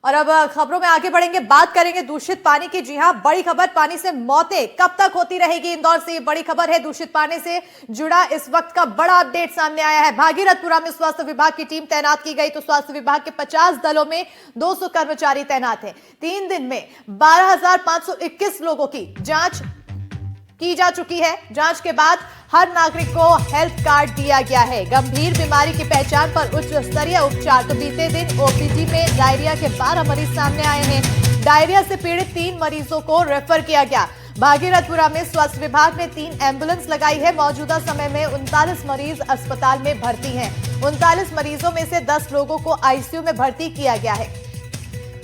और अब खबरों में आगे बढ़ेंगे, बात करेंगे दूषित पानी की। जी हां, बड़ी खबर, पानी से मौतें कब तक होती रहेगी। इंदौर से ये बड़ी खबर है, दूषित पानी से जुड़ा इस वक्त का बड़ा अपडेट सामने आया है। भागीरथपुरा में स्वास्थ्य विभाग की टीम तैनात की गई, तो स्वास्थ्य विभाग के 50 दलों में 200 कर्मचारी तैनात हैं। 3 दिन में 12,521 लोगों की जांच की जा चुकी है। जांच के बाद हर नागरिक को हेल्थ कार्ड दिया गया है। गंभीर बीमारी की पहचान पर उच्च स्तरीय उपचार। तो बीते दिन ओपीडी में डायरिया के 12 मरीज सामने आए हैं। डायरिया से पीड़ित 3 मरीजों को रेफर किया गया। भागीरथपुरा में स्वास्थ्य विभाग ने 3 एम्बुलेंस लगाई है। मौजूदा समय में 39 मरीज अस्पताल में भर्ती हैं। 39 मरीजों में से 10 लोगों को आईसीयू में भर्ती किया गया है।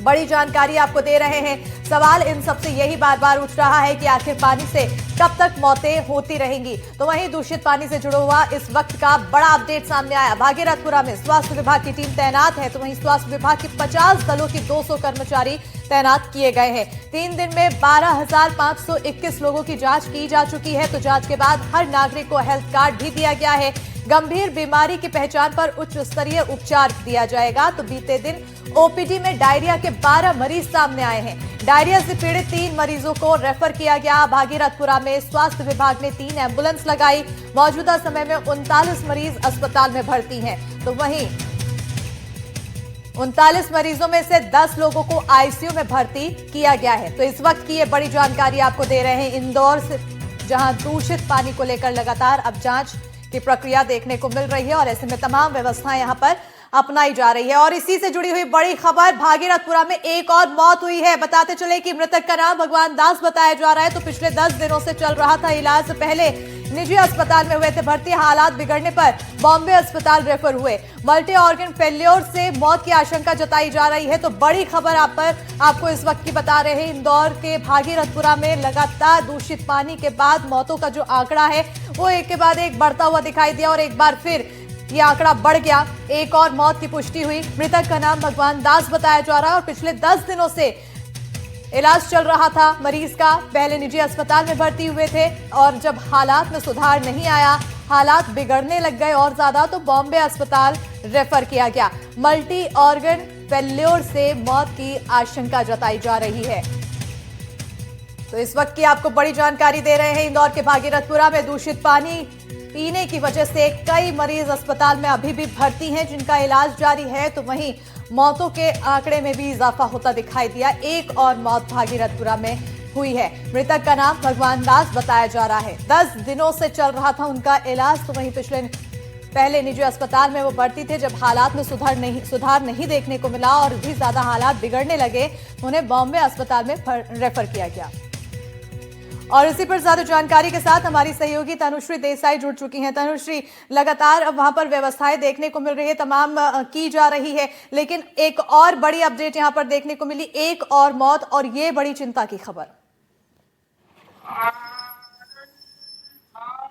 बड़ी जानकारी आपको दे रहे हैं। सवाल इन सबसे यही बार बार उठ रहा है कि आखिर पानी से कब तक मौतें होती रहेंगी। तो वहीं दूषित पानी से जुड़ा हुआ इस वक्त का बड़ा अपडेट सामने आया। भागीरथपुरा में स्वास्थ्य विभाग की टीम तैनात है, तो वहीं स्वास्थ्य विभाग के 50 दलों की 200 कर्मचारी तैनात किए गए हैं। 3 दिन में 12,521 लोगों की जांच की जा चुकी है। तो जांच के बाद हर नागरिक को हेल्थ कार्ड भी दिया गया है। गंभीर बीमारी की पहचान पर उच्च स्तरीय उपचार दिया जाएगा। तो बीते दिन ओपीडी में डायरिया के 12 मरीज सामने आए हैं। डायरिया से पीड़ित 3 मरीजों को रेफर किया गया। भागीरथपुरा में स्वास्थ्य विभाग ने 3 एम्बुलेंस लगाई। मौजूदा समय में 39 मरीज अस्पताल में भर्ती हैं। तो वहीं 39 मरीजों में से 10 लोगों को आईसीयू में भर्ती किया गया है। तो इस वक्त की ये बड़ी जानकारी आपको दे रहे हैं इंदौर से, जहां दूषित पानी को लेकर लगातार अब जांच की प्रक्रिया देखने को मिल रही है और ऐसे में तमाम व्यवस्थाएं यहां पर अपनाई जा रही है। और इसी से जुड़ी हुई बड़ी खबर, भागीरथपुरा में एक और मौत हुई है। बताते चले कि मृतक का नाम भगवान दास बताया जा रहा है। तो पिछले 10 दिनों से चल रहा था इलाज। पहले निजी अस्पताल में हुए थे भर्ती, हालात बिगड़ने पर बॉम्बे अस्पताल रेफर हुए। मल्टी ऑर्गन फेल्योर से मौत की आशंका जताई जा रही है। तो बड़ी खबर आपको इस वक्त की बता रहे हैं। इंदौर के भागीरथपुरा में लगातार दूषित पानी के बाद मौतों का जो आंकड़ा है वो एक के बाद एक बढ़ता हुआ दिखाई दिया और एक बार फिर ये आंकड़ा बढ़ गया। एक और मौत की पुष्टि हुई। मृतक का नाम भगवान दास बताया जा रहा है और पिछले 10 दिनों से इलाज चल रहा था मरीज का। पहले निजी अस्पताल में भर्ती हुए थे और जब हालात में सुधार नहीं आया, हालात बिगड़ने लग गए और ज्यादा, तो बॉम्बे अस्पताल रेफर किया गया। मल्टी ऑर्गन फेल्योर से मौत की आशंका जताई जा रही है। तो इस वक्त की आपको बड़ी जानकारी दे रहे हैं। इंदौर के भागीरथपुरा में दूषित पानी पीने की वजह से कई मरीज अस्पताल में अभी भी भर्ती हैं, जिनका इलाज जारी है। तो वहीं मौतों के आंकड़े में भी इजाफा होता दिखाई दिया। एक और मौत भागीरथपुरा में हुई है। मृतक का नाम भगवान दास बताया जा रहा है। 10 दिनों से चल रहा था उनका इलाज। तो वहीं पहले निजी अस्पताल में वो भर्ती थे। जब हालात में सुधार नहीं देखने को मिला और भी ज्यादा हालात बिगड़ने लगे, उन्हें बॉम्बे अस्पताल में रेफर किया गया। और इसी पर ज्यादा जानकारी के साथ हमारी सहयोगी तनुश्री देसाई जुड़ चुकी हैं। तनुश्री, लगातार वहां पर व्यवस्थाएं देखने को मिल रही है, तमाम की जा रही है, लेकिन एक और बड़ी अपडेट यहां पर देखने को मिली, एक और मौत, और ये बड़ी चिंता की खबर।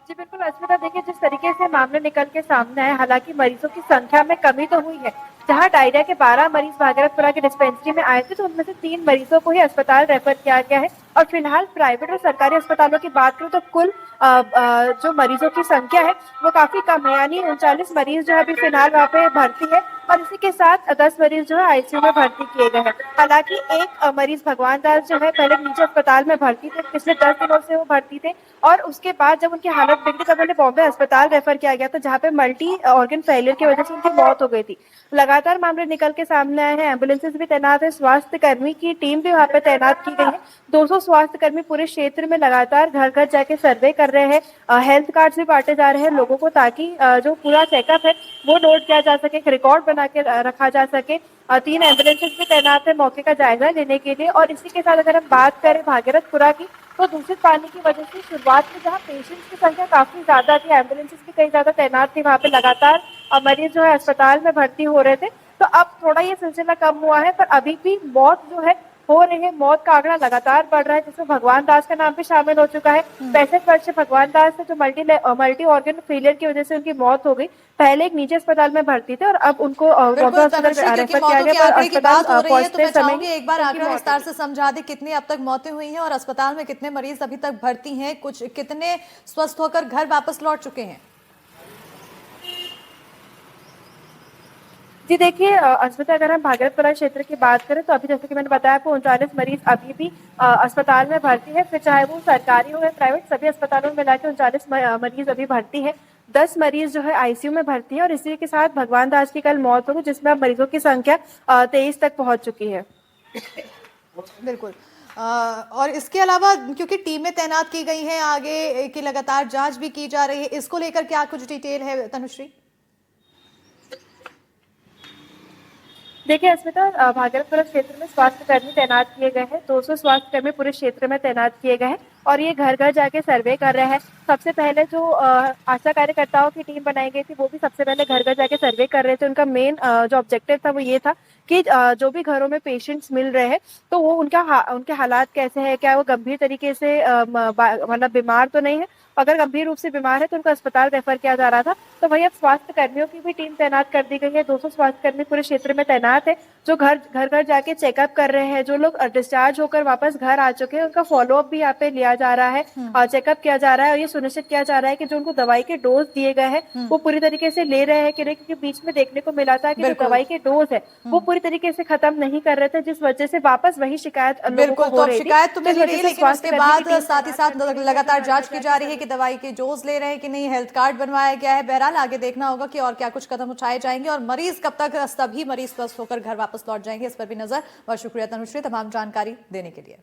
जी बिल्कुल अस्मिता, देखिए जिस तरीके से मामले निकल के सामने आए, हालांकि मरीजों की संख्या में कमी तो हुई है। जहां डायरिया के 12 मरीज भागीरथपुरा के डिस्पेंसरी में आए थे, तो उनमें से 3 मरीजों को ही अस्पताल रेफर किया गया है। और फिलहाल प्राइवेट और सरकारी अस्पतालों की बात करूं तो कुल जो मरीजों की संख्या है वो काफी कम है, यानी 39 मरीज जो है अभी फिलहाल वहाँ पे भर्ती है और इसी के साथ 10 मरीज जो है आईसीयू में भर्ती किए गए हैं। हालांकि एक मरीज भगवान दास जो है पहले निजी अस्पताल में भर्ती थे, पिछले 10 दिनों से वो भर्ती थे और उसके बाद जब उनकी हालत बिगड़ी तब उन्हें बॉम्बे अस्पताल रेफर किया गया था, जहाँ पे मल्टी ऑर्गन फेलियर की वजह से उनकी मौत हो गई थी। लगातार मामले निकल के सामने आए हैं, एम्बुलेंसेज भी तैनात है, स्वास्थ्य कर्मी की टीम भी वहाँ पे तैनात की गई है। 200 स्वास्थ्य कर्मी पूरे क्षेत्र में लगातार घर घर जाके सर्वे कर रहे हैं। हेल्थ कार्ड भी बांटे जा रहे हैं लोगों को, ताकि जो पूरा चेकअप है वो नोट किया जा सके, एक रिकॉर्ड बना के रखा जा सके। 3 एम्बुलेंसेज भी तैनात है मौके का जायजा लेने के लिए। और इसी के साथ अगर हम बात करें भागीरथपुरा की, तो दूषित पानी की वजह से शुरुआत में जहाँ पेशेंट्स की संख्या काफी ज्यादा थी, एम्बुलेंसेज भी कई ज्यादा तैनात थी, वहाँ पे लगातार मरीज जो है अस्पताल में भर्ती हो रहे थे। तो अब थोड़ा ये सिलसिला कम हुआ है, पर अभी भी मौत जो है हो रही है, मौत का आंकड़ा लगातार बढ़ रहा है, जिसमें भगवान दास का नाम भी शामिल हो चुका है। 65 वर्षीय भगवान दास है जो मल्टी ऑर्गन फेलियर की वजह से उनकी मौत हो गई। पहले एक निजी अस्पताल में भर्ती थे और अब उनको बॉम्बे अस्पताल रेफर किया गया। आंकड़े की बात हो रही है, तो मैं चाहूंगी एक बार आंकड़ा विस्तार से समझा दे, कितनी अब तक मौतें हुई हैं और अस्पताल में कितने मरीज अभी तक भर्ती हैं, कुछ कितने स्वस्थ होकर घर वापस लौट चुके हैं। जी देखिए, अस्पताल अगर हम भागलपुरा क्षेत्र की बात करें तो अभी जैसे कि मैंने बताया आपको 39 मरीज अभी भी अस्पताल में भर्ती है। फिर चाहे वो सरकारी हो या प्राइवेट, सभी अस्पतालों में मिला के 39 मरीज अभी भर्ती है। 10 मरीज जो है आईसीयू में भर्ती है और इसी के साथ भगवान दास की कल मौत हो गई, जिसमें अब मरीजों की संख्या 23 तक पहुंच चुकी है। बिल्कुल। और इसके अलावा क्योंकि टीमें तैनात की गई हैं, आगे की लगातार जांच भी की जा रही है, इसको लेकर क्या कुछ डिटेल है तनुश्री? देखिए, अस्पताल भागलपुर क्षेत्र में स्वास्थ्य कर्मी तैनात किए गए हैं। 200 स्वास्थ्य कर्मी पूरे क्षेत्र में तैनात किए गए हैं और ये घर घर जाके सर्वे कर रहे हैं। सबसे पहले जो आशा कार्यकर्ताओं की टीम बनाई गई थी, वो भी सबसे पहले घर घर जाके सर्वे कर रहे थे। उनका मेन जो ऑब्जेक्टिव था वो ये था कि जो भी घरों में पेशेंट्स मिल रहे हैं तो वो उनके हालात कैसे हैं, क्या वो गंभीर तरीके से मतलब बीमार तो नहीं है। अगर गंभीर रूप से बीमार है तो उनको अस्पताल रेफर किया जा रहा था। तो वही अब स्वास्थ्य कर्मियों की भी टीम तैनात कर दी गई है। 200 स्वास्थ्य कर्मी पूरे क्षेत्र में तैनात है, जो घर घर जाके चेकअप कर रहे हैं। जो लोग डिस्चार्ज होकर वापस घर आ चुके हैं, उनका फॉलोअप भी यहाँ पे लिया जा रहा है और चेकअप किया जा रहा है। और ये सुनिश्चित किया जा रहा है कि जो उनको दवाई के डोज दिए गए हैं वो पूरी तरीके से ले रहे हैं कि नहीं, क्योंकि बीच में देखने को मिला था कि जो बिल्कुल। दवाई के डोज है वो पूरी तरीके से खत्म नहीं कर रहे थे, जिस वजह से वापस वही शिकायत लोगों बिल्कुल, को तो हो अब रही थी। शिकायत तो तो इस मिली वजह रही, से लेकिन स्वास्थ्य उसके कर्मी की बाद टीम साथ ही साथ तैनात कर दी गई है। लगातार जांच की जा रही है कि दवाई के डोज ले रहे हैं कि नहीं, हेल्थ कार्ड बनवाया गया है। बहरहाल आगे देखना होगा कि और क्या कुछ कदम उठाए जाएंगे और मरीज कब तक, सभी मरीज स्वस्थ होकर घर वापस लौट जाएंगे, इस पर भी नजर। और शुक्रिया तनुश्री तमाम जानकारी देने के लिए।